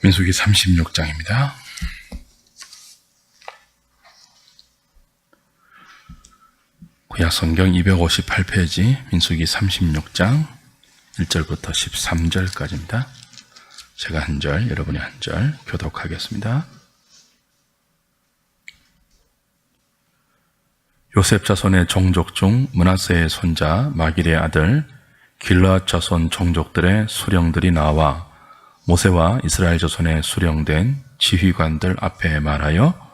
민수기 36장입니다. 구약 성경 258페이지 민수기 36장 1절부터 13절까지입니다. 제가 한 절, 여러분이 한 절 교독하겠습니다. 요셉 자손의 종족 중 므낫세의 손자 마길의 아들 길르앗 자손 종족들의 수령들이 나와 모세와 이스라엘 자손의 수령된 지휘관들 앞에 말하여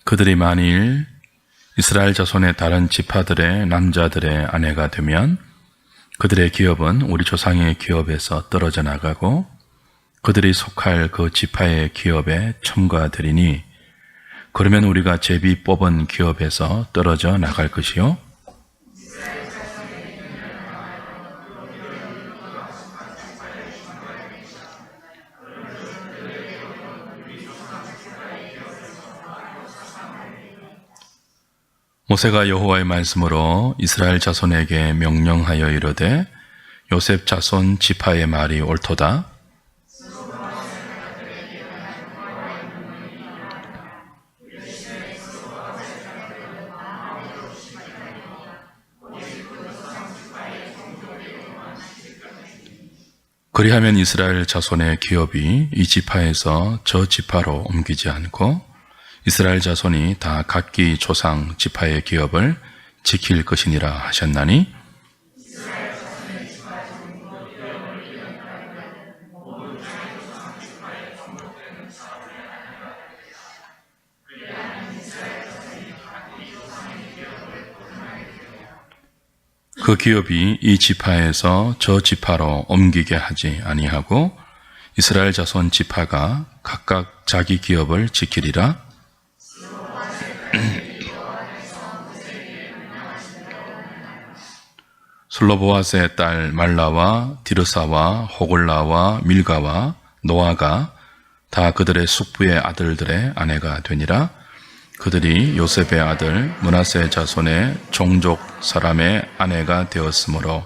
그들이 만일 이스라엘 자손의 다른 지파들의 남자들의 아내가 되면 그들의 기업은 우리 조상의 기업에서 떨어져 나가고 그들이 속할 그 지파의 기업에 첨가되리니 그러면 우리가 제비 뽑은 기업에서 떨어져 나갈 것이요 모세가 여호와의 말씀으로 이스라엘 자손에게 명령하여 이르되 요셉 자손 지파의 말이 옳도다. 그리하면 이스라엘 자손의 기업이 이 지파에서 저 지파로 옮기지 않고 이스라엘 자손이 다 각기 조상 지파의 기업을 지킬 것이니라 하셨나니 그 기업이 이 지파에서 저 지파로 옮기게 하지 아니하고 이스라엘 자손 지파가 각각 자기 기업을 지키리라. 슬로보앗의 딸 말라와 디르사와 호글라와 밀가와 노아가 다 그들의 숙부의 아들들의 아내가 되니라. 그들이 요셉의 아들 므낫세 자손의 종족 사람의 아내가 되었으므로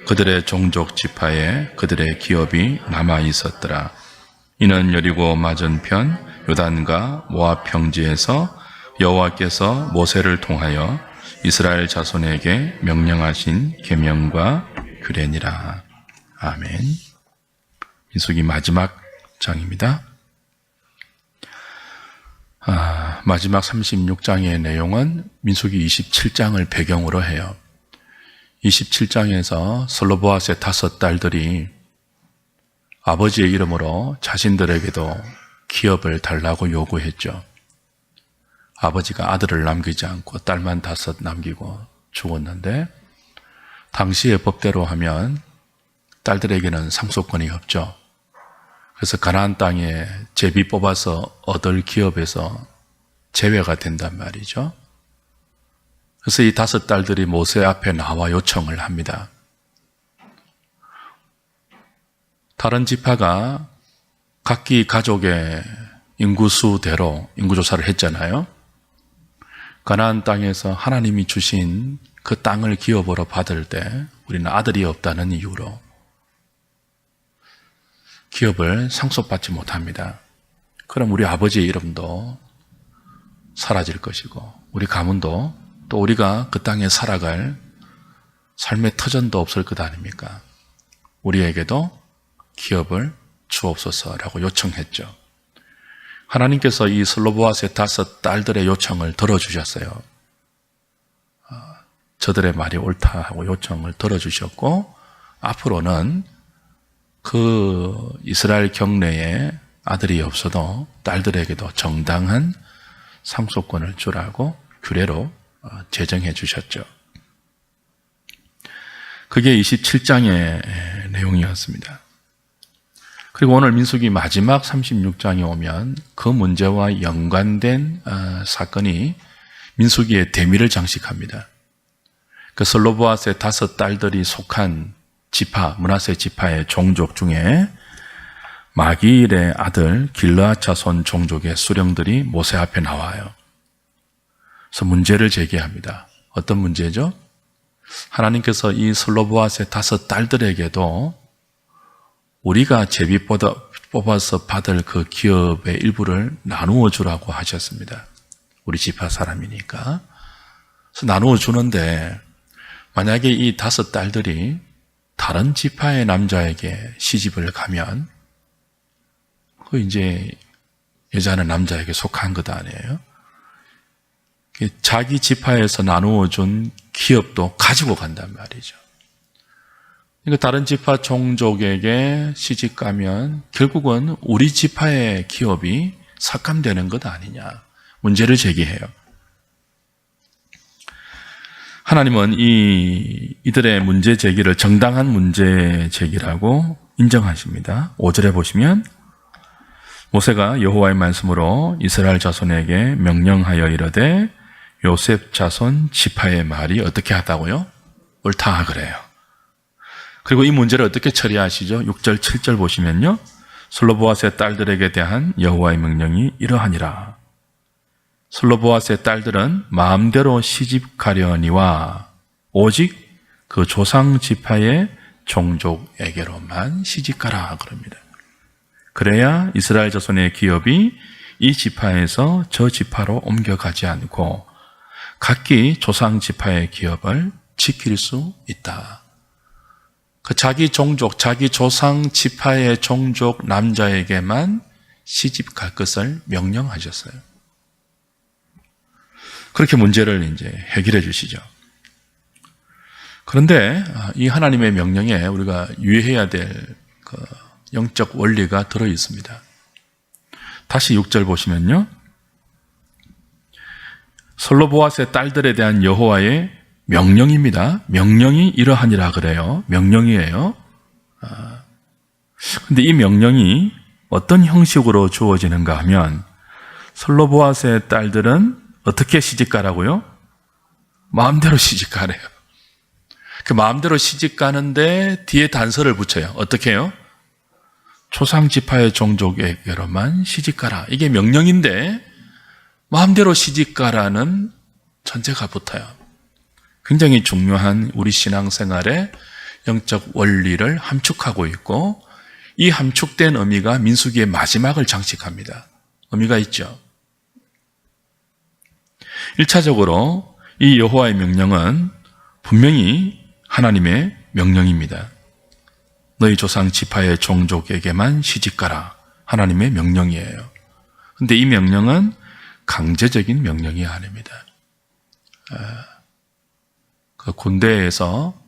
그들의 종족 지파에 그들의 기업이 남아 있었더라. 이는 여리고 맞은편 요단과 모압 평지에서 여호와께서 모세를 통하여 이스라엘 자손에게 명령하신 계명과 규례니라. 아멘. 민수기 마지막 장입니다. 마지막 36장의 내용은 민수기 27장을 배경으로 해요. 27장에서 슬로보앗의 5 딸들이 아버지의 이름으로 자신들에게도 기업을 달라고 요구했죠. 아버지가 아들을 남기지 않고 딸만 5 남기고 죽었는데 당시의 법대로 하면 딸들에게는 상속권이 없죠. 그래서 가나안 땅에 제비 뽑아서 얻을 기업에서 제외가 된단 말이죠. 그래서 이 5 딸들이 모세 앞에 나와 요청을 합니다. 다른 지파가 각기 가족의 인구수대로 인구조사를 했잖아요. 가나안 땅에서 하나님이 주신 그 땅을 기업으로 받을 때 우리는 아들이 없다는 이유로 기업을 상속받지 못합니다. 그럼 우리 아버지의 이름도 사라질 것이고 우리 가문도 또 우리가 그 땅에 살아갈 삶의 터전도 없을 것 아닙니까? 우리에게도 기업을 주옵소서라고 요청했죠. 하나님께서 이 슬로보앗의 5 딸들의 요청을 들어주셨어요. 저들의 말이 옳다 하고 요청을 들어주셨고 앞으로는 그 이스라엘 경내에 아들이 없어도 딸들에게도 정당한 상속권을 주라고 규례로 제정해 주셨죠. 그게 27장의 내용이었습니다. 그리고 오늘 민수기 마지막 36장에 오면 그 문제와 연관된 사건이 민수기의 대미를 장식합니다. 그 슬로보앗의 5 딸들이 속한 지파, 므낫세 지파의 종족 중에 마기일의 아들 길르앗 자손 종족의 수령들이 모세 앞에 나와요. 그래서 문제를 제기합니다. 어떤 문제죠? 하나님께서 이 슬로보앗의 5 딸들에게도 우리가 제비 뽑아서 받을 그 기업의 일부를 나누어 주라고 하셨습니다. 우리 지파 사람이니까. 그래서 나누어 주는데 만약에 이 5 딸들이 다른 지파의 남자에게 시집을 가면 그 이제 여자는 남자에게 속한 것 아니에요? 자기 지파에서 나누어 준 기업도 가지고 간단 말이죠. 그러니까 다른 지파 종족에게 시집 가면 결국은 우리 지파의 기업이 삭감되는 것 아니냐 문제를 제기해요. 하나님은 이들의 문제 제기를 정당한 문제 제기라고 인정하십니다. 5절에 보시면 모세가 여호와의 말씀으로 이스라엘 자손에게 명령하여 이르되 요셉 자손 지파의 말이 어떻게 하다고요? 옳다 그래요. 그리고 이 문제를 어떻게 처리하시죠? 6절 7절 보시면요. 슬로보앗의 딸들에게 대한 여호와의 명령이 이러하니라. 슬로보앗의 딸들은 마음대로 시집 가려니와 오직 그 조상 지파의 종족에게로만 시집 가라 그럽니다. 그래야 이스라엘 자손의 기업이 이 지파에서 저 지파로 옮겨가지 않고 각기 조상 지파의 기업을 지킬 수 있다. 그 자기 종족, 자기 조상 지파의 종족 남자에게만 시집 갈 것을 명령하셨어요. 그렇게 문제를 이제 해결해 주시죠. 그런데 이 하나님의 명령에 우리가 유의해야 될 그 영적 원리가 들어 있습니다. 다시 6절 보시면요. 슬로보앗의 딸들에 대한 여호와의 명령입니다. 명령이 이러하니라 그래요. 명령이에요. 근데 이 명령이 어떤 형식으로 주어지는가 하면 슬로보앗의 딸들은 어떻게 시집가라고요? 마음대로 시집가래요. 그 마음대로 시집가는데 뒤에 단서를 붙여요. 어떻게 해요? 조상지파의 종족에게로만 시집가라. 이게 명령인데 마음대로 시집가라는 전제가 붙어요. 굉장히 중요한 우리 신앙생활의 영적 원리를 함축하고 있고 이 함축된 의미가 민수기의 마지막을 장식합니다. 의미가 있죠. 1차적으로 이 여호와의 명령은 분명히 하나님의 명령입니다. 너희 조상 지파의 종족에게만 시집가라. 하나님의 명령이에요. 그런데 이 명령은 강제적인 명령이 아닙니다. 그 군대에서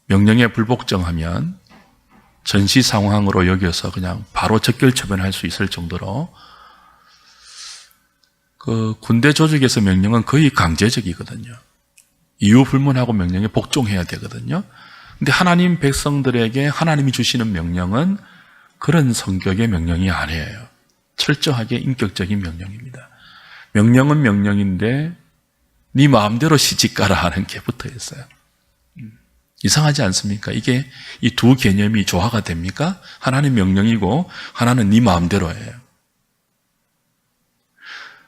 명령에 불복종하면 전시 상황으로 여겨서 그냥 바로 적결 처분할 수 있을 정도로 그 군대 조직에서 명령은 거의 강제적이거든요. 이유 불문하고 명령에 복종해야 되거든요. 근데 하나님 백성들에게 하나님이 주시는 명령은 그런 성격의 명령이 아니에요. 철저하게 인격적인 명령입니다. 명령은 명령인데 네 마음대로 시집가라 하는 게 붙어 있어요. 이상하지 않습니까? 이게 이 두 개념이 조화가 됩니까? 하나는 명령이고 하나는 네 마음대로예요.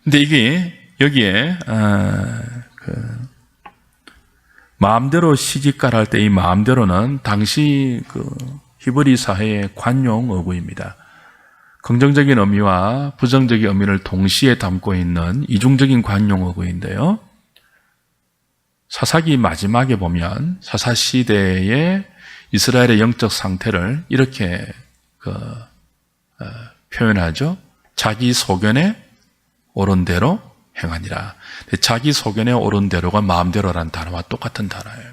근데 이게 여기에 마음대로 시집가라 할 때 이 마음대로는 당시 그 히브리 사회의 관용 어구입니다. 긍정적인 의미와 부정적인 의미를 동시에 담고 있는 이중적인 관용 어구인데요. 사사기 마지막에 보면 사사시대의 이스라엘의 영적 상태를 이렇게 표현하죠. 자기 소견에 옳은 대로 행하니라. 자기 소견에 옳은 대로가 마음대로라는 단어와 똑같은 단어예요.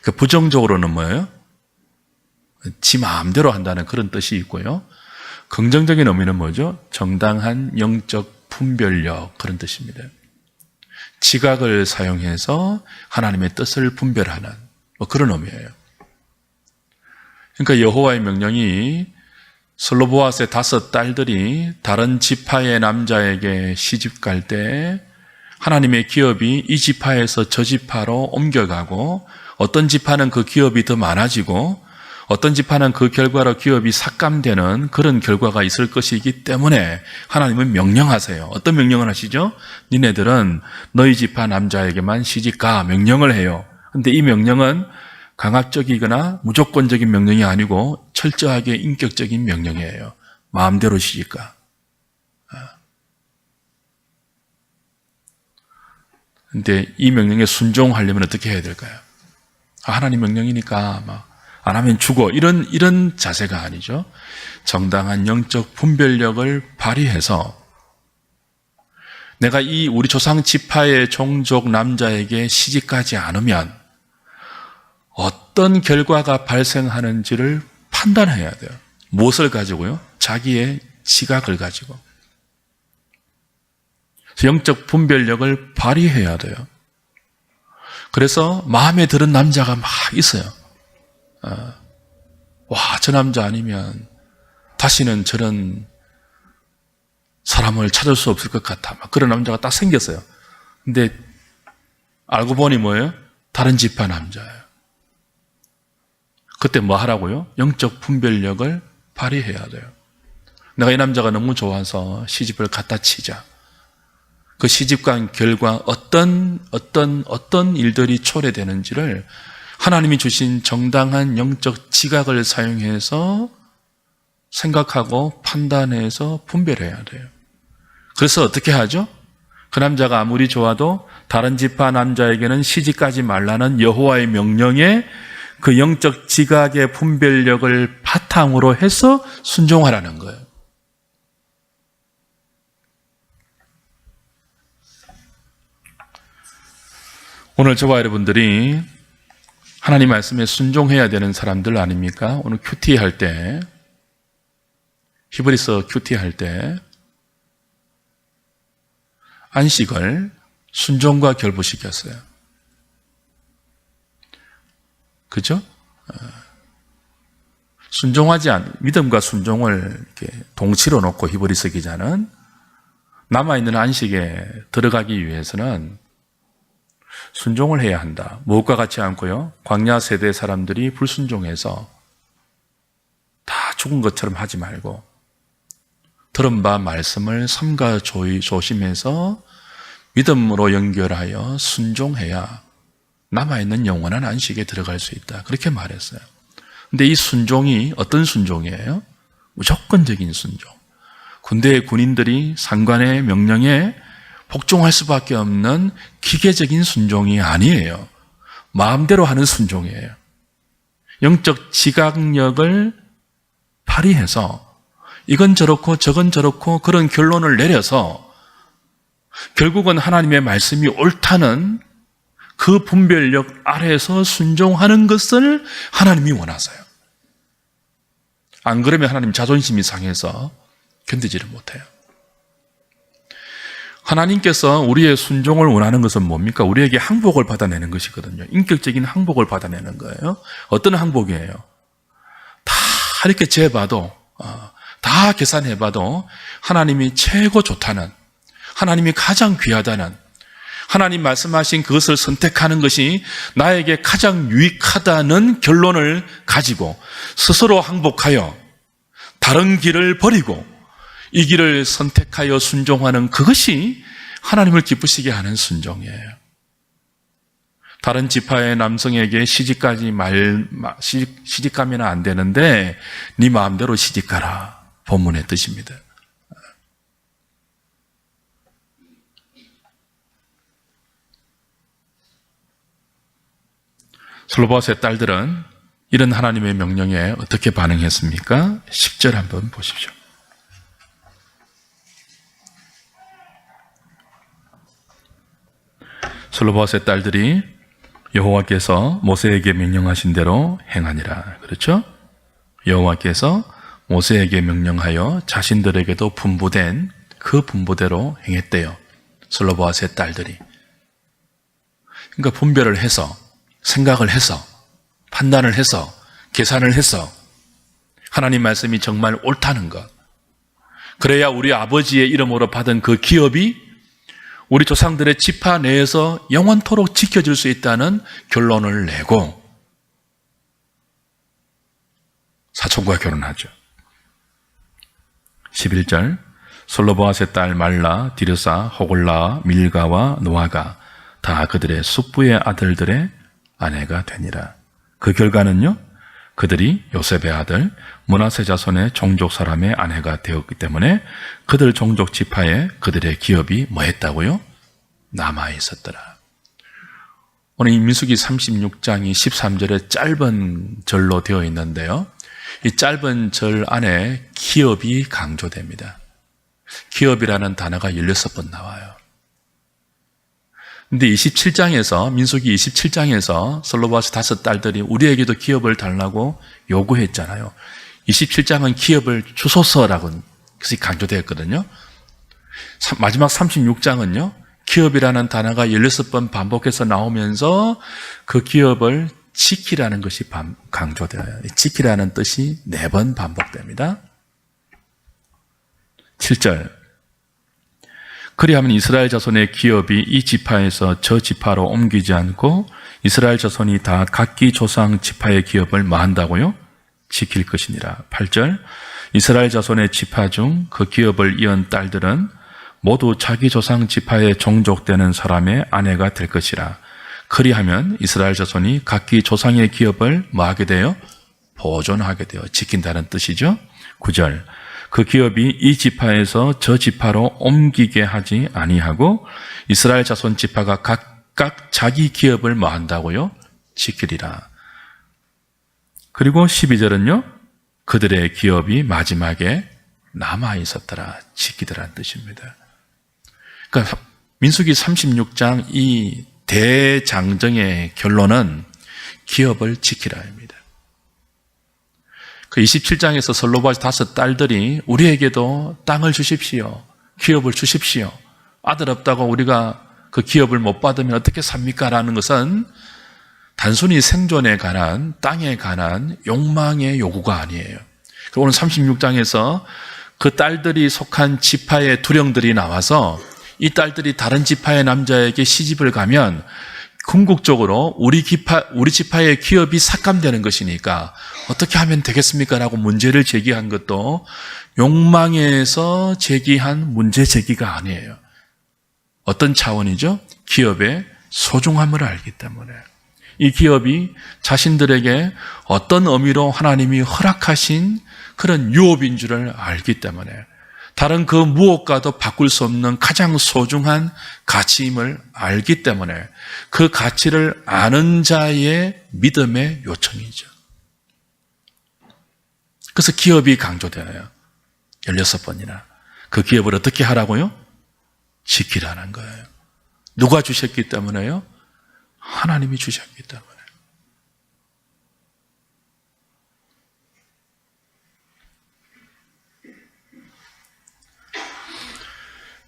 그 부정적으로는 뭐예요? 지 마음대로 한다는 그런 뜻이 있고요. 긍정적인 의미는 뭐죠? 정당한 영적 분별력 그런 뜻입니다. 지각을 사용해서 하나님의 뜻을 분별하는 그런 의미예요. 그러니까 여호와의 명령이 슬로보앗의 5 딸들이 다른 지파의 남자에게 시집갈 때 하나님의 기업이 이 지파에서 저 지파로 옮겨가고 어떤 지파는 그 기업이 더 많아지고 어떤 지파는 그 결과로 기업이 삭감되는 그런 결과가 있을 것이기 때문에 하나님은 명령하세요. 어떤 명령을 하시죠? 니네들은 너희 지파 남자에게만 시집가 명령을 해요. 근데 이 명령은 강압적이거나 무조건적인 명령이 아니고 철저하게 인격적인 명령이에요. 마음대로 시집가. 근데 이 명령에 순종하려면 어떻게 해야 될까요? 하나님 명령이니까 안 하면 죽어. 이런 자세가 아니죠. 정당한 영적 분별력을 발휘해서 내가 이 우리 조상 지파의 종족 남자에게 시집가지 않으면 어떤 결과가 발생하는지를 판단해야 돼요. 무엇을 가지고요? 자기의 지각을 가지고. 영적 분별력을 발휘해야 돼요. 그래서 마음에 드는 남자가 막 있어요. 와, 저 남자 아니면 다시는 저런 사람을 찾을 수 없을 것 같아. 막 그런 남자가 딱 생겼어요. 근데 알고 보니 뭐예요? 다른 지파 남자예요. 그때 뭐 하라고요? 영적 분별력을 발휘해야 돼요. 내가 이 남자가 너무 좋아서 시집을 갖다 치자. 그 시집간 결과 어떤 일들이 초래되는지를 하나님이 주신 정당한 영적 지각을 사용해서 생각하고 판단해서 분별해야 돼요. 그래서 어떻게 하죠? 그 남자가 아무리 좋아도 다른 지파 남자에게는 시집가지 말라는 여호와의 명령에 그 영적 지각의 분별력을 바탕으로 해서 순종하라는 거예요. 오늘 저와 여러분들이 하나님 말씀에 순종해야 되는 사람들 아닙니까? 오늘 큐티 할 때, 히브리서 큐티 할 때 안식을 순종과 결부시켰어요. 그죠? 순종하지 않은, 믿음과 순종을 이렇게 동치로 놓고 히브리서 기자는 남아있는 안식에 들어가기 위해서는 순종을 해야 한다. 무엇과 같지 않고요. 광야 세대 사람들이 불순종해서 다 죽은 것처럼 하지 말고 들은 바 말씀을 삼가 조심해서 믿음으로 연결하여 순종해야 남아있는 영원한 안식에 들어갈 수 있다. 그렇게 말했어요. 근데 이 순종이 어떤 순종이에요? 무조건적인 순종. 군대의 군인들이 상관의 명령에 복종할 수밖에 없는 기계적인 순종이 아니에요. 마음대로 하는 순종이에요. 영적 지각력을 발휘해서 이건 저렇고 저건 저렇고 그런 결론을 내려서 결국은 하나님의 말씀이 옳다는 그 분별력 아래에서 순종하는 것을 하나님이 원하세요. 안 그러면 하나님 자존심이 상해서 견디지를 못해요. 하나님께서 우리의 순종을 원하는 것은 뭡니까? 우리에게 항복을 받아내는 것이거든요. 인격적인 항복을 받아내는 거예요. 어떤 항복이에요? 다 이렇게 재봐도, 다 계산해봐도 하나님이 최고 좋다는, 하나님이 가장 귀하다는, 하나님 말씀하신 그것을 선택하는 것이 나에게 가장 유익하다는 결론을 가지고 스스로 항복하여 다른 길을 버리고 이 길을 선택하여 순종하는 그것이 하나님을 기쁘시게 하는 순종이에요. 다른 지파의 남성에게 시집가면 안 되는데 네 마음대로 시집가라. 본문의 뜻입니다. 솔로바스의 딸들은 이런 하나님의 명령에 어떻게 반응했습니까? 10절 한번 보십시오. 솔로바스의 딸들이 여호와께서 모세에게 명령하신 대로 행하니라. 그렇죠? 여호와께서 모세에게 명령하여 자신들에게도 분부된 그 분부대로 행했대요. 솔로바스의 딸들이. 그러니까 분별을 해서, 생각을 해서, 판단을 해서, 계산을 해서 하나님 말씀이 정말 옳다는 것. 그래야 우리 아버지의 이름으로 받은 그 기업이 우리 조상들의 지파 내에서 영원토록 지켜질 수 있다는 결론을 내고 사촌과 결혼하죠. 11절 솔로보앗의 딸 말라, 디르사, 호골라, 밀가와 노아가 다 그들의 숙부의 아들들의 아내가 되니라. 그 결과는요, 그들이 요셉의 아들 므낫세 자손의 종족 사람의 아내가 되었기 때문에 그들 종족 지파에 그들의 기업이 뭐했다고요? 남아 있었더라. 오늘 이 민수기 36장이 13절에 짧은 절로 되어 있는데요, 이 짧은 절 안에 기업이 강조됩니다. 기업이라는 단어가 16번 나와요. 근데 27장에서, 민수기 27장에서 솔로바스 5딸들이 우리에게도 기업을 달라고 요구했잖아요. 27장은 기업을 주소서라고 그것이 강조되었거든요. 마지막 36장은요, 기업이라는 단어가 16번 반복해서 나오면서 그 기업을 지키라는 것이 강조되어요. 지키라는 뜻이 4번 반복됩니다. 7절 그리하면 이스라엘 자손의 기업이 이 지파에서 저 지파로 옮기지 않고 이스라엘 자손이 다 각기 조상 지파의 기업을 뭐한다고요? 지킬 것이니라. 8절 이스라엘 자손의 지파 중 그 기업을 이은 딸들은 모두 자기 조상 지파에 종족되는 사람의 아내가 될 것이라. 그리하면 이스라엘 자손이 각기 조상의 기업을 뭐하게 돼요? 보존하게 돼요. 지킨다는 뜻이죠. 9절 그 기업이 이 지파에서 저 지파로 옮기게 하지 아니하고 이스라엘 자손 지파가 각각 자기 기업을 뭐 한다고요? 지키리라. 그리고 12절은요, 그들의 기업이 마지막에 남아 있었더라, 지키더라는 뜻입니다. 그러니까 민수기 36장 이 대장정의 결론은 기업을 지키라입니다. 그 27장에서 솔로바스 5딸들이 우리에게도 땅을 주십시오, 기업을 주십시오, 아들 없다고 우리가 그 기업을 못 받으면 어떻게 삽니까? 라는 것은 단순히 생존에 관한, 땅에 관한 욕망의 요구가 아니에요. 오늘 36장에서 그 딸들이 속한 지파의 두령들이 나와서 이 딸들이 다른 지파의 남자에게 시집을 가면 궁극적으로 우리 지파의 기업이 삭감되는 것이니까 어떻게 하면 되겠습니까? 라고 문제를 제기한 것도 욕망에서 제기한 문제 제기가 아니에요. 어떤 차원이죠? 기업의 소중함을 알기 때문에. 이 기업이 자신들에게 어떤 의미로 하나님이 허락하신 그런 유업인 줄을 알기 때문에, 다른 그 무엇과도 바꿀 수 없는 가장 소중한 가치임을 알기 때문에 그 가치를 아는 자의 믿음의 요청이죠. 그래서 기업이 강조되어요. 16번이나. 그 기업을 어떻게 하라고요? 지키라는 거예요. 누가 주셨기 때문에요? 하나님이 주셨기 때문에.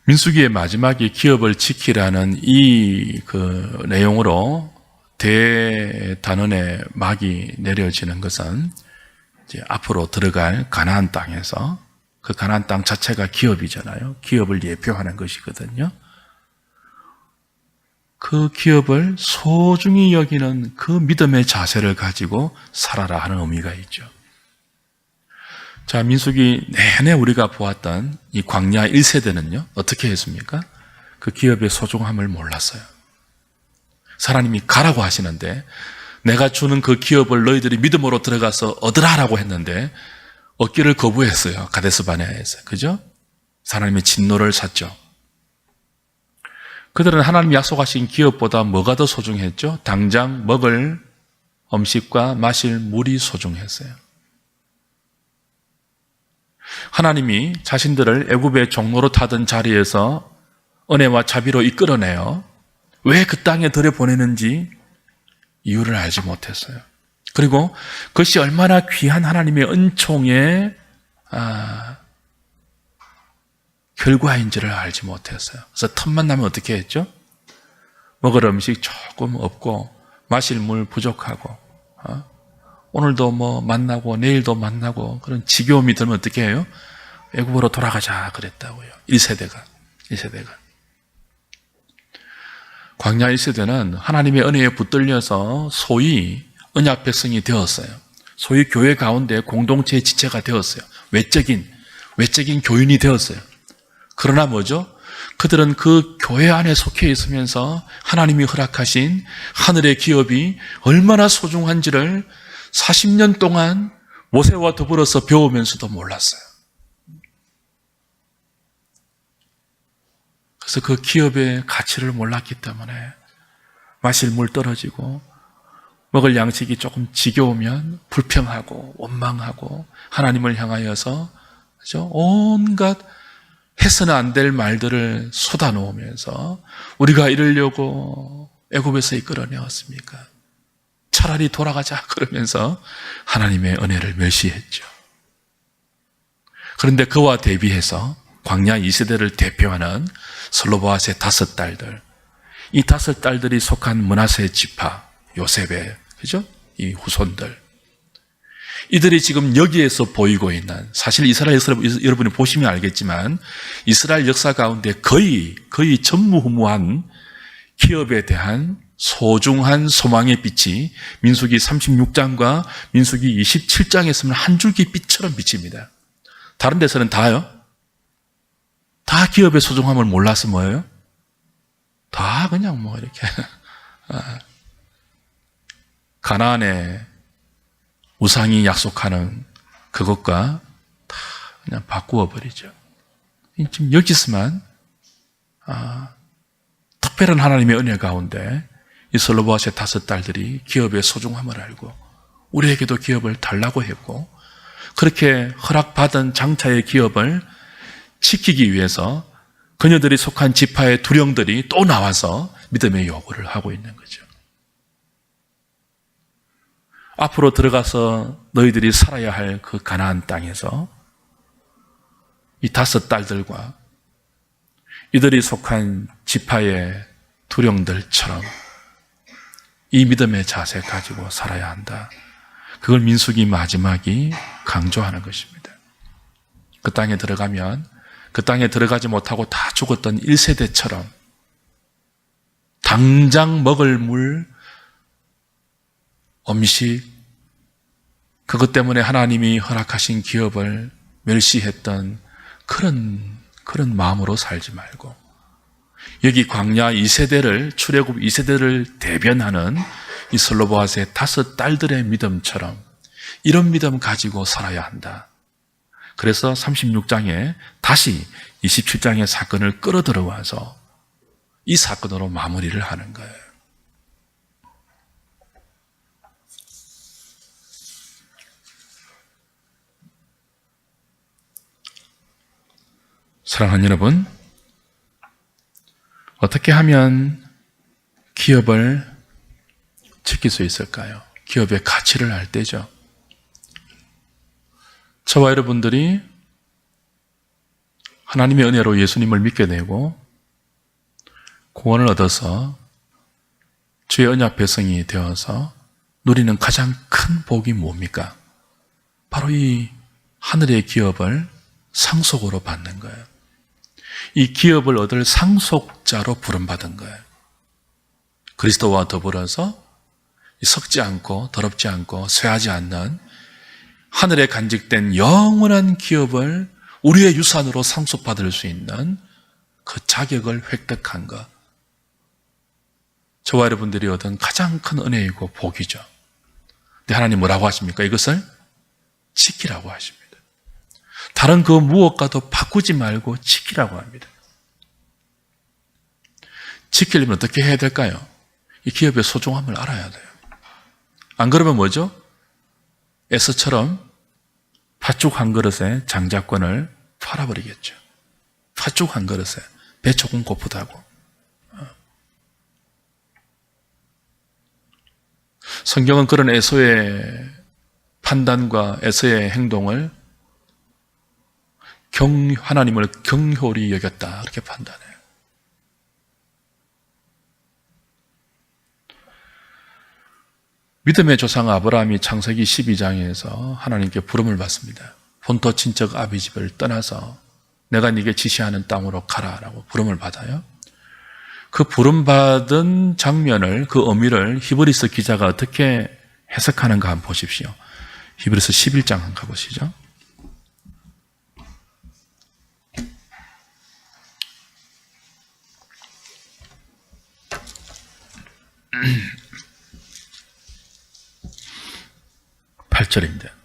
민수기의 마지막에 기업을 지키라는 이 그 내용으로 대단원의 막이 내려지는 것은 이제 앞으로 들어갈 가나안 땅에서, 그 가나안 땅 자체가 기업이잖아요. 기업을 예표하는 것이거든요. 그 기업을 소중히 여기는 그 믿음의 자세를 가지고 살아라 하는 의미가 있죠. 자, 민수기 내내 우리가 보았던 이 광야 1세대는요, 어떻게 했습니까? 그 기업의 소중함을 몰랐어요. 하나님이 가라고 하시는데, 내가 주는 그 기업을 너희들이 믿음으로 들어가서 얻으라라고 했는데, 얻기를 거부했어요. 가데스 바네아에서. 그죠? 하나님의 진노를 샀죠. 그들은 하나님이 약속하신 기업보다 뭐가 더 소중했죠? 당장 먹을 음식과 마실 물이 소중했어요. 하나님이 자신들을 애굽의 종로로 타던 자리에서 은혜와 자비로 이끌어내요. 왜 그 땅에 들여보내는지 이유를 알지 못했어요. 그리고 그것이 얼마나 귀한 하나님의 은총의 결과인지를 알지 못했어요. 그래서 틈만 나면 어떻게 했죠? 먹을 음식 조금 없고 마실 물 부족하고 오늘도 뭐 만나고 내일도 만나고 그런 지겨움이 들면 어떻게 해요? 애굽으로 돌아가자 그랬다고요. 1세대가. 광야 1세대는 하나님의 은혜에 붙들려서 소위 언약 백성이 되었어요. 소위 교회 가운데 공동체의 지체가 되었어요. 외적인 교인이 되었어요. 그러나 뭐죠? 그들은 그 교회 안에 속해 있으면서 하나님이 허락하신 하늘의 기업이 얼마나 소중한지를 40년 동안 모세와 더불어서 배우면서도 몰랐어요. 그래서 그 기업의 가치를 몰랐기 때문에 마실 물 떨어지고 먹을 양식이 조금 지겨우면 불평하고 원망하고 하나님을 향하여서 온갖 해서는 안 될 말들을 쏟아놓으면서 우리가 이러려고 애굽에서 이끌어내었습니까? 차라리 돌아가자 그러면서 하나님의 은혜를 멸시했죠. 그런데 그와 대비해서 광야 2세대를 대표하는 슬로보앗의 5딸들, 이 5딸들이 속한 므낫세 지파 요셉의 그죠? 이 후손들, 이들이 지금 여기에서 보이고 있는, 사실 이스라엘 역사 여러분이 보시면 알겠지만 이스라엘 역사 가운데 거의 전무후무한 기업에 대한 소중한 소망의 빛이 민수기 36장과 민수기 27장에서는 한 줄기 빛처럼 비칩니다. 다른 데서는 다요? 다 기업의 소중함을 몰라서 뭐예요? 다 그냥 뭐 이렇게 가나안의 우상이 약속하는 그것과 다 그냥 바꾸어 버리죠. 지금 여기서만 특별한 하나님의 은혜 가운데 이 슬로보앗의 5딸들이 기업의 소중함을 알고 우리에게도 기업을 달라고 했고, 그렇게 허락받은 장차의 기업을 지키기 위해서 그녀들이 속한 지파의 두령들이 또 나와서 믿음의 요구를 하고 있는 거죠. 앞으로 들어가서 너희들이 살아야 할 그 가나안 땅에서 이 5딸들과 이들이 속한 지파의 두령들처럼 이 믿음의 자세 가지고 살아야 한다. 그걸 민수기 마지막이 강조하는 것입니다. 그 땅에 들어가면 그 땅에 들어가지 못하고 다 죽었던 1세대처럼 당장 먹을 물, 음식, 그것 때문에 하나님이 허락하신 기업을 멸시했던 그런 마음으로 살지 말고, 여기 광야 2세대를, 출애굽 2세대를 대변하는 이 슬로보앗의 5딸들의 믿음처럼 이런 믿음 가지고 살아야 한다. 그래서 36장에 다시 27장의 사건을 끌어들어와서 이 사건으로 마무리를 하는 거예요. 사랑하는 여러분, 어떻게 하면 기업을 지킬 수 있을까요? 기업의 가치를 알 때죠. 저와 여러분들이 하나님의 은혜로 예수님을 믿게 되고 구원을 얻어서 주의 언약 백성이 되어서 누리는 가장 큰 복이 뭡니까? 바로 이 하늘의 기업을 상속으로 받는 거예요. 이 기업을 얻을 상속자로 부름받은 거예요. 그리스도와 더불어서 썩지 않고 더럽지 않고 쇠하지 않는 하늘에 간직된 영원한 기업을 우리의 유산으로 상속받을 수 있는 그 자격을 획득한 것, 저와 여러분들이 얻은 가장 큰 은혜이고 복이죠. 근데 하나님 뭐라고 하십니까? 이것을 지키라고 하십니다. 다른 그 무엇과도 바꾸지 말고 지키라고 합니다. 지키려면 어떻게 해야 될까요? 이 기업의 소중함을 알아야 돼요. 안 그러면 뭐죠? 에서처럼 팥죽 한 그릇에 장자권을 팔아버리겠죠. 팥죽 한 그릇에 배 조금 고프다고. 성경은 그런 에서의 판단과 에서의 행동을 하나님을 경홀히 여겼다, 그렇게 판단해요. 믿음의 조상 아브라함이 창세기 12장에서 하나님께 부름을 받습니다. 본토 친척 아비 집을 떠나서 내가 네게 지시하는 땅으로 가라라고 부름을 받아요. 그 부름받은 장면을, 그 의미를 히브리서 기자가 어떻게 해석하는가 한번 보십시오. 히브리서 11장 한번 가보시죠. (8절입니다)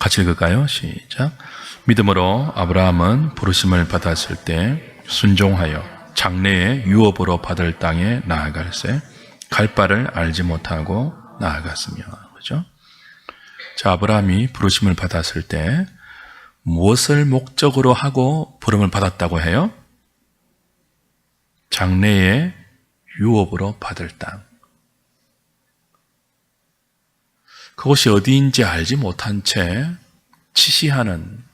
같이 읽을까요? 시작. 믿음으로 아브라함은 부르심을 받았을 때 순종하여 장래의 유업으로 받을 땅에 나아갈새 갈 바를 알지 못하고 나아갔으며. 그죠? 자, 아브라함이 부르심을 받았을 때 무엇을 목적으로 하고 부름을 받았다고 해요? 장래의 유업으로 받을 땅. 그것이 어디인지 알지 못한 채 지시하는,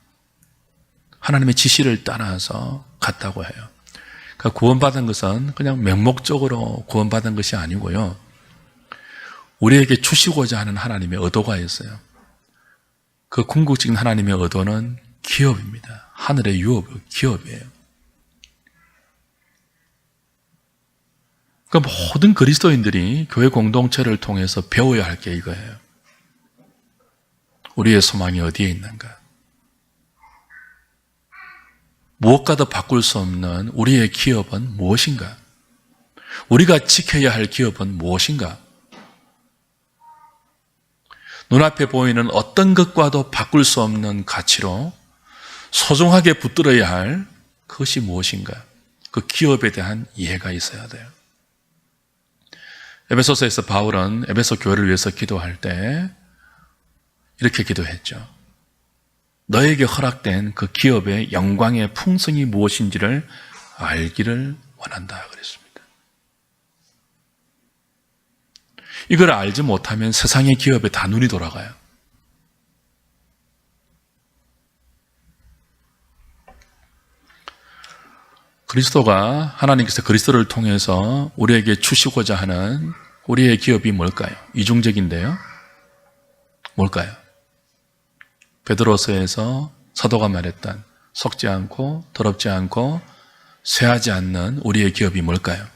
하나님의 지시를 따라서 갔다고 해요. 그러니까 구원받은 것은 그냥 맹목적으로 구원받은 것이 아니고요, 우리에게 주시고자 하는 하나님의 의도가 있어요. 그 궁극적인 하나님의 의도는 기업입니다. 하늘의 유업, 기업이에요. 그러니까 모든 그리스도인들이 교회 공동체를 통해서 배워야 할 게 이거예요. 우리의 소망이 어디에 있는가? 무엇과도 바꿀 수 없는 우리의 기업은 무엇인가? 우리가 지켜야 할 기업은 무엇인가? 눈앞에 보이는 어떤 것과도 바꿀 수 없는 가치로 소중하게 붙들어야 할 그것이 무엇인가? 그 기업에 대한 이해가 있어야 돼요. 에베소서에서 바울은 에베소 교회를 위해서 기도할 때 이렇게 기도했죠. 너에게 허락된 그 기업의 영광의 풍성이 무엇인지를 알기를 원한다 그랬습니다. 이걸 알지 못하면 세상의 기업에 다 눈이 돌아가요. 그리스도가, 하나님께서 그리스도를 통해서 우리에게 주시고자 하는 우리의 기업이 뭘까요? 이중적인데요. 뭘까요? 베드로서에서 사도가 말했던 속지 않고 더럽지 않고 쇠하지 않는 우리의 기업이 뭘까요?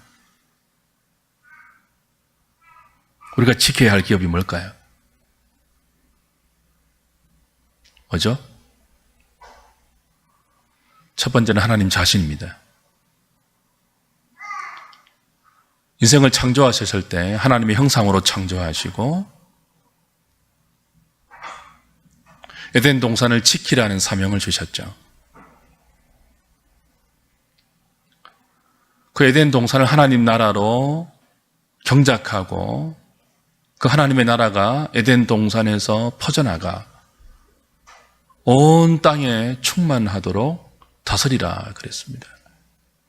우리가 지켜야 할 기업이 뭘까요? 뭐죠? 첫 번째는 하나님 자신입니다. 인생을 창조하셨을 때 하나님의 형상으로 창조하시고 에덴 동산을 지키라는 사명을 주셨죠. 그 에덴 동산을 하나님 나라로 경작하고 그 하나님의 나라가 에덴 동산에서 퍼져나가 온 땅에 충만하도록 다스리라 그랬습니다.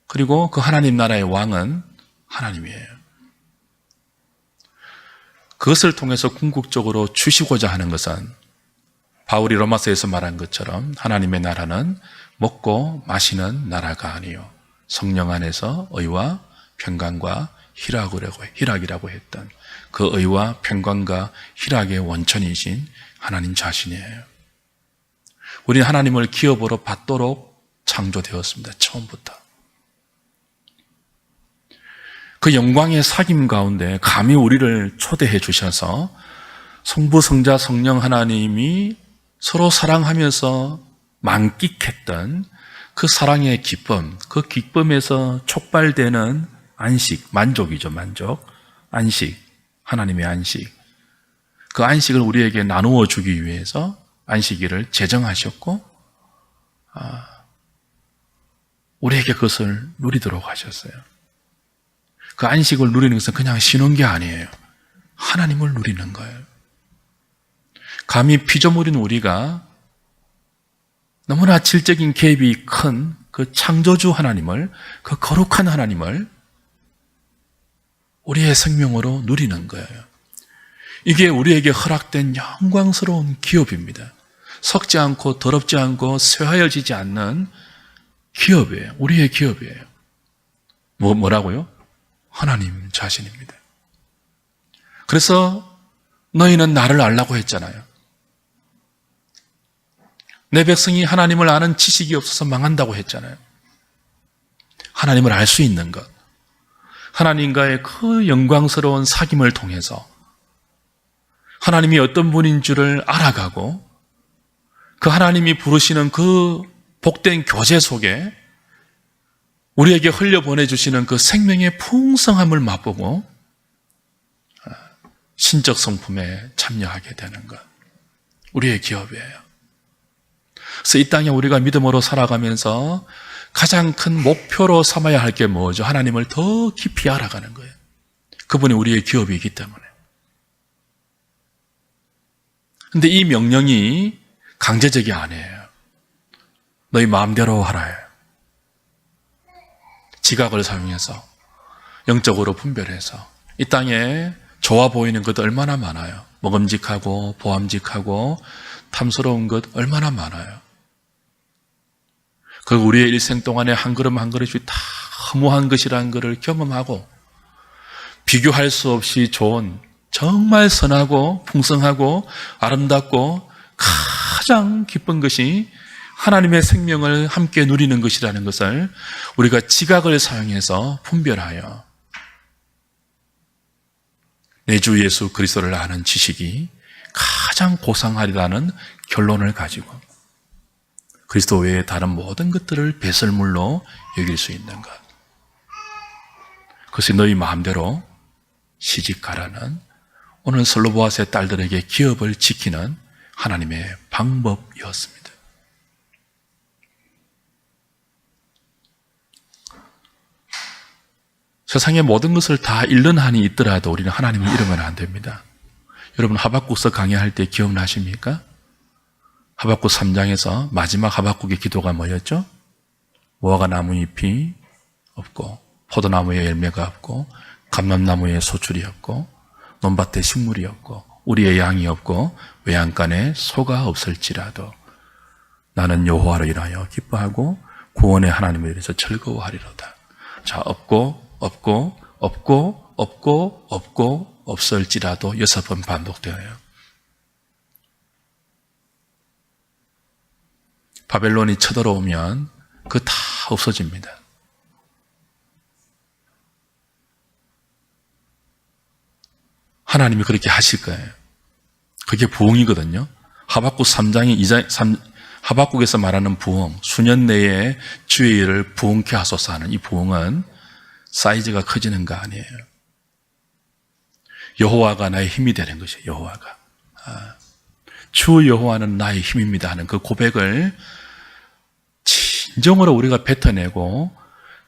그리고 그 하나님 나라의 왕은 하나님이에요. 그것을 통해서 궁극적으로 주시고자 하는 것은 바울이 로마서에서 말한 것처럼 하나님의 나라는 먹고 마시는 나라가 아니요 성령 안에서 의와 평강과 희락이라고 했던 그 의와 평강과 희락의 원천이신 하나님 자신이에요. 우리는 하나님을 기업으로 받도록 창조되었습니다. 처음부터. 그 영광의 사귐 가운데 감히 우리를 초대해 주셔서 성부, 성자, 성령 하나님이 서로 사랑하면서 만끽했던 그 사랑의 기쁨, 그 기쁨에서 촉발되는 안식, 만족이죠, 만족. 안식, 하나님의 안식. 그 안식을 우리에게 나누어 주기 위해서 안식일을 제정하셨고 우리에게 그것을 누리도록 하셨어요. 그 안식을 누리는 것은 그냥 쉬는 게 아니에요. 하나님을 누리는 거예요. 감히 피조물인 우리가 너무나 질적인 갭이 큰 그 창조주 하나님을, 그 거룩한 하나님을 우리의 생명으로 누리는 거예요. 이게 우리에게 허락된 영광스러운 기업입니다. 썩지 않고 더럽지 않고 쇠하여지지 않는 기업이에요. 우리의 기업이에요. 뭐라고요? 하나님 자신입니다. 그래서 너희는 나를 알라고 했잖아요. 내 백성이 하나님을 아는 지식이 없어서 망한다고 했잖아요. 하나님을 알 수 있는 것, 하나님과의 그 영광스러운 사귐을 통해서 하나님이 어떤 분인 줄을 알아가고 그 하나님이 부르시는 그 복된 교제 속에 우리에게 흘려보내주시는 그 생명의 풍성함을 맛보고 신적 성품에 참여하게 되는 것, 우리의 기업이에요. 그래서 이 땅에 우리가 믿음으로 살아가면서 가장 큰 목표로 삼아야 할 게 뭐죠? 하나님을 더 깊이 알아가는 거예요. 그분이 우리의 기업이기 때문에. 근데 이 명령이 강제적이 아니에요. 너희 마음대로 하라예요. 지각을 사용해서 영적으로 분별해서 이 땅에 좋아 보이는 것 얼마나 많아요. 먹음직하고 보암직하고 탐스러운 것 얼마나 많아요. 그리고 우리의 일생 동안에 한 걸음 한 걸음씩 다 허무한 것이라는 것을 경험하고 비교할 수 없이 좋은 정말 선하고 풍성하고 아름답고 가장 기쁜 것이 하나님의 생명을 함께 누리는 것이라는 것을 우리가 지각을 사용해서 분별하여 내 주 예수 그리스도를 아는 지식이 가장 고상하리라는 결론을 가지고 그리스도 외에 다른 모든 것들을 배설물로 여길 수 있는 것. 그것이 너희 마음대로 시집가라는 오늘 슬로보아스의 딸들에게 기업을 지키는 하나님의 방법이었습니다. 세상의 모든 것을 다 잃는 한이 있더라도 우리는 하나님을 잃으면 안 됩니다. 여러분 하박국서 강의할 때 기억나십니까? 하박국 3장에서 마지막 하박국의 기도가 뭐였죠? 무화과 나무 잎이 없고 포도나무에 열매가 없고 감람나무에 소출이 없고 논밭에 식물이 없고 우리의 양이 없고 외양간에 소가 없을지라도 나는 여호와로 인하여 기뻐하고 구원의 하나님을 위해서 즐거워하리로다. 자, 없고 없을지라도 6번 반복되어요. 바벨론이 쳐들어오면 그거 다 없어집니다. 하나님이 그렇게 하실 거예요. 그게 부흥이거든요. 하박국 3장이 하박국에서 말하는 부흥, 수년 내에 주의 일을 부흥케 하소서 하는 이 부흥은 사이즈가 커지는 거 아니에요. 여호와가 나의 힘이 되는 것이에요. 여호와가. 주 여호와는 나의 힘입니다 하는 그 고백을 진정으로 우리가 뱉어내고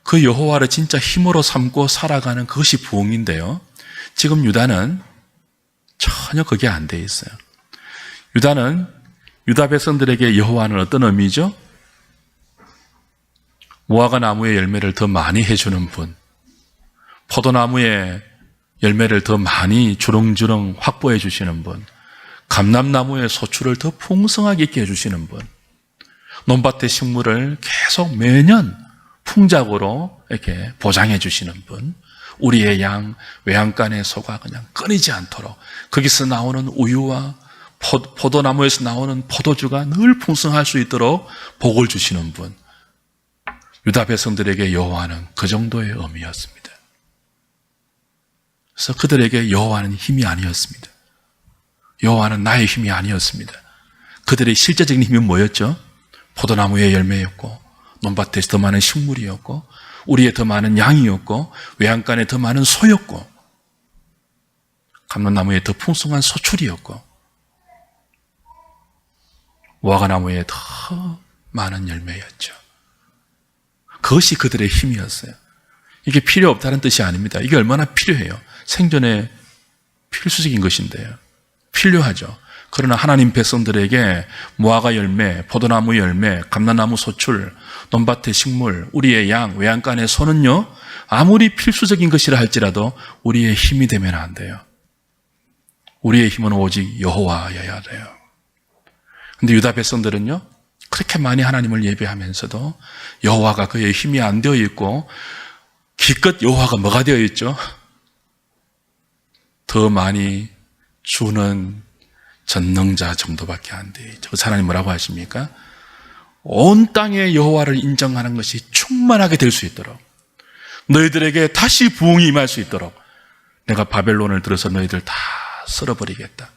그 여호와를 진짜 힘으로 삼고 살아가는 그것이 부흥인데요. 지금 유다는 전혀 그게 안 돼 있어요. 유다 백성들에게 여호와는 어떤 의미죠? 무화과 나무의 열매를 더 많이 해주는 분, 포도나무의 열매를 더 많이 주렁주렁 확보해 주시는 분, 감람나무의 소출을 더 풍성하게 있게 해주시는 분, 논밭의 식물을 계속 매년 풍작으로 이렇게 보장해 주시는 분, 우리의 양, 외양간의 소가 그냥 끊이지 않도록 거기서 나오는 우유와 포도나무에서 나오는 포도주가 늘 풍성할 수 있도록 복을 주시는 분, 유다 백성들에게 여호와는 그 정도의 의미였습니다. 그래서 그들에게 여호와는 힘이 아니었습니다. 여호와는 나의 힘이 아니었습니다. 그들의 실제적인 힘은 뭐였죠? 포도나무의 열매였고 논밭에 더 많은 식물이었고 우리의 더 많은 양이었고 외양간에 더 많은 소였고 감람나무에 더 풍성한 소출이었고 무화과나무에 더 많은 열매였죠. 그것이 그들의 힘이었어요. 이게 필요 없다는 뜻이 아닙니다. 이게 얼마나 필요해요. 생존에 필수적인 것인데요. 필요하죠. 그러나 하나님 백성들에게 무화과 열매, 포도나무 열매, 감람나무 소출, 논밭의 식물, 우리의 양, 외양간의 소는요, 아무리 필수적인 것이라 할지라도 우리의 힘이 되면 안 돼요. 우리의 힘은 오직 여호와여야 돼요. 근데 유다 백성들은요, 그렇게 많이 하나님을 예배하면서도 여호와가 그의 힘이 안 되어 있고 기껏 여호와가 뭐가 되어 있죠? 더 많이 주는 전능자 정도밖에 안 돼 있죠. 그래서 하나님 뭐라고 하십니까? 온 땅에 여호와를 인정하는 것이 충만하게 될 수 있도록, 너희들에게 다시 부흥이 임할 수 있도록 내가 바벨론을 들어서 너희들 다 쓸어버리겠다.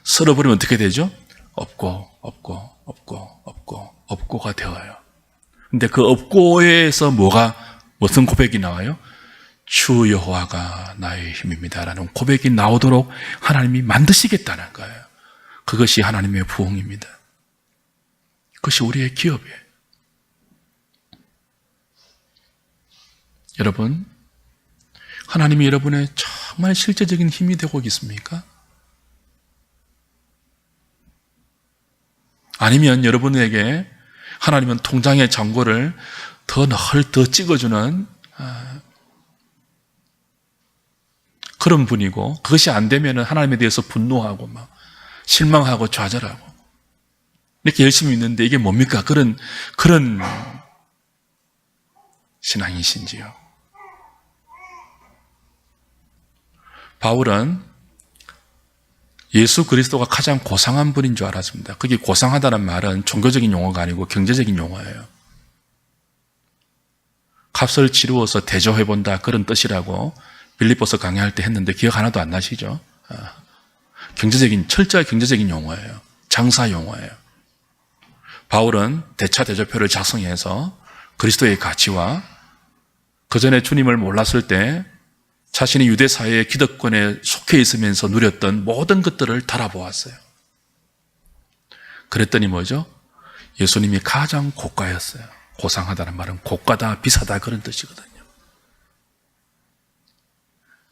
쓸어버리면 어떻게 되죠? 없고가 되어요. 근데 그 없고에서 무슨 고백이 나와요? 주 여호와가 나의 힘입니다라는 고백이 나오도록 하나님이 만드시겠다는 거예요. 그것이 하나님의 부흥입니다. 그것이 우리의 기업이에요. 여러분, 하나님이 여러분의 정말 실제적인 힘이 되고 있습니까? 아니면 여러분에게 하나님은 통장의 잔고를 더 찍어주는 그런 분이고, 그것이 안 되면 하나님에 대해서 분노하고 막 실망하고 좌절하고 이렇게 열심히 있는데 이게 뭡니까? 그런 신앙이신지요? 바울은 예수 그리스도가 가장 고상한 분인 줄 알았습니다. 그게 고상하다는 말은 종교적인 용어가 아니고 경제적인 용어예요. 값을 치루어서 대조해본다, 그런 뜻이라고 빌립보서 강의할 때 했는데 기억 하나도 안 나시죠? 철저히 경제적인 용어예요. 장사 용어예요. 바울은 대차대조표를 작성해서 그리스도의 가치와 그 전에 주님을 몰랐을 때 자신이 유대 사회의 기득권에 속해 있으면서 누렸던 모든 것들을 달아보았어요. 그랬더니 뭐죠? 예수님이 가장 고가였어요. 고상하다는 말은 고가다, 비싸다, 그런 뜻이거든요.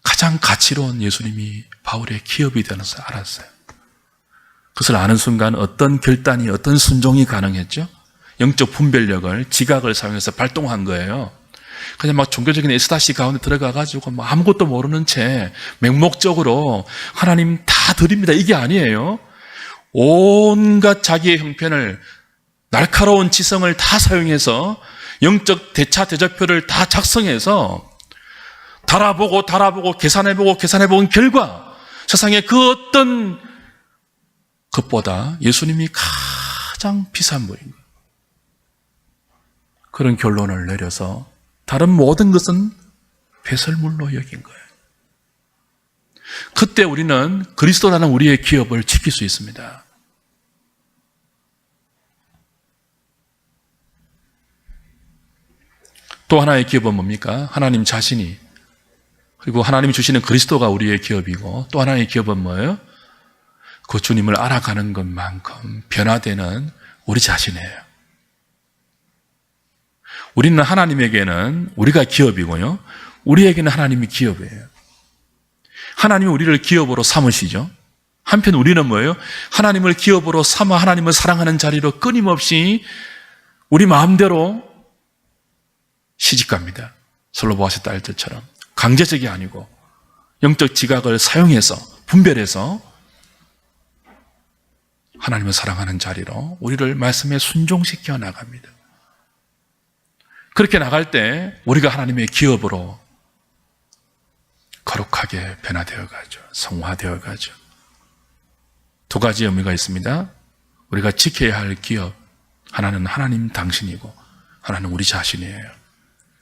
가장 가치로운 예수님이 바울의 기업이 되어서 알았어요. 그것을 아는 순간 어떤 결단이, 어떤 순종이 가능했죠? 영적 분별력을, 지각을 사용해서 발동한 거예요. 그냥 막 종교적인 에스타시 가운데 들어가가지고 뭐 아무것도 모르는 채 맹목적으로 하나님 다 드립니다, 이게 아니에요. 온갖 자기의 형편을, 날카로운 지성을 다 사용해서 영적 대차대조표를 다 작성해서 달아보고 계산해본 결과 세상에 그 어떤 것보다 예수님이 가장 비싼 분인 거예요. 그런 결론을 내려서 다른 모든 것은 배설물로 여긴 거예요. 그때 우리는 그리스도라는 우리의 기업을 지킬 수 있습니다. 또 하나의 기업은 뭡니까? 하나님 자신이, 그리고 하나님이 주시는 그리스도가 우리의 기업이고, 또 하나의 기업은 뭐예요? 그 주님을 알아가는 것만큼 변화되는 우리 자신이에요. 우리는 하나님에게는 우리가 기업이고요, 우리에게는 하나님이 기업이에요. 하나님이 우리를 기업으로 삼으시죠. 한편 우리는 뭐예요? 하나님을 기업으로 삼아 하나님을 사랑하는 자리로 끊임없이 우리 마음대로 시집갑니다. 솔로보아스 딸들처럼 강제적이 아니고 영적 지각을 사용해서, 분별해서 하나님을 사랑하는 자리로 우리를 말씀에 순종시켜 나갑니다. 그렇게 나갈 때 우리가 하나님의 기업으로 거룩하게 변화되어 가죠. 성화되어 가죠. 두 가지 의미가 있습니다. 우리가 지켜야 할 기업, 하나는 하나님 당신이고 하나는 우리 자신이에요.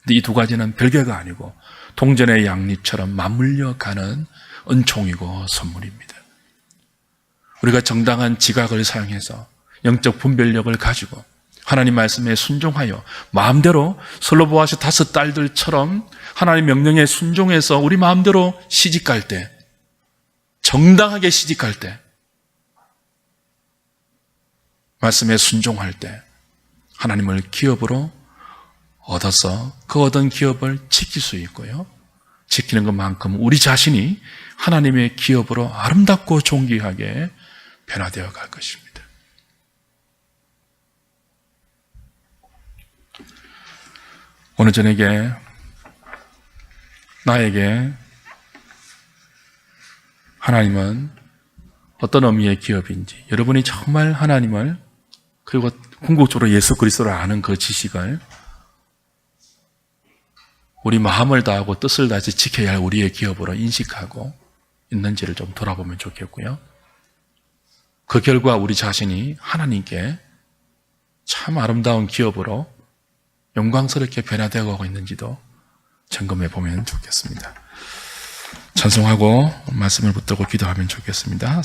근데 이 두 가지는 별개가 아니고 동전의 양립처럼 맞물려 가는 은총이고 선물입니다. 우리가 정당한 지각을 사용해서 영적 분별력을 가지고 하나님 말씀에 순종하여 마음대로 솔로보아스 5 딸들처럼 하나님 명령에 순종해서 우리 마음대로 시집갈 때, 정당하게 시집갈 때, 말씀에 순종할 때 하나님을 기업으로 얻어서 그 얻은 기업을 지킬 수 있고요, 지키는 것만큼 우리 자신이 하나님의 기업으로 아름답고 존귀하게 변화되어 갈 것입니다. 오늘 저녁에 나에게 하나님은 어떤 의미의 기업인지, 여러분이 정말 하나님을, 그리고 궁극적으로 예수 그리스도를 아는 그 지식을 우리 마음을 다하고 뜻을 다해서 지켜야 할 우리의 기업으로 인식하고 있는지를 좀 돌아보면 좋겠고요. 그 결과 우리 자신이 하나님께 참 아름다운 기업으로 영광스럽게 변화되어 가고 있는지도 점검해 보면 좋겠습니다. 찬송하고 말씀을 붙들고 기도하면 좋겠습니다.